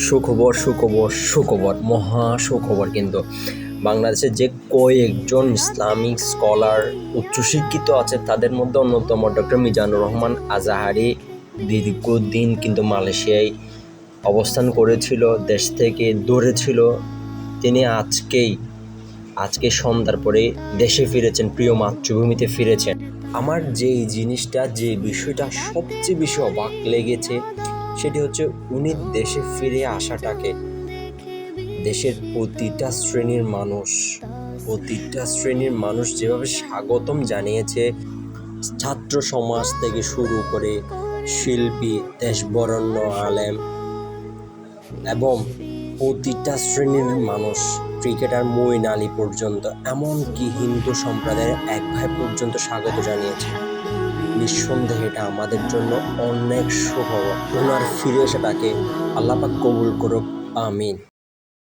সুখবর সুখবর সুখবর মহা সুখবর। কিন্তু বাংলাদেশে যে কয়েকজন ইসলামিক স্কলার উচ্চশিক্ষিত আছে তাদের মধ্যে অন্যতম ডক্টর মিজানুর রহমান আজাহারি দীর্ঘদিন কিন্তু মালয়েশিয়ায় অবস্থান করেছিল, দেশ থেকে দূরে ছিল। তিনি আজকে সন্ধ্যার পরে দেশে ফিরেছেন, প্রিয় মাতৃভূমিতে ফিরেছেন। আমার যে বিষয়টা সবচেয়ে বেশি অবাক লেগেছে সেটি হচ্ছে উনি দেশে ফিরে আসাটাকে দেশের প্রতিটা শ্রেণীর মানুষ যেভাবে স্বাগতম জানিয়েছে, ছাত্র সমাজ থেকে শুরু করে শিল্পী, দেশবরেণ্য আলেম এবং প্রতিটা শ্রেণীর মানুষ, ক্রিকেটার মঈন আলী পর্যন্ত, এমনকি হিন্দু সম্প্রদায়ের এক ভাই পর্যন্ত স্বাগত জানিয়েছে। নিঃসন্দেহে এটা আমাদের জন্য অনেক সুখবর। ওনার ফিরে আসাটাকে আল্লাহ পাক কবুল করুক, আমিন।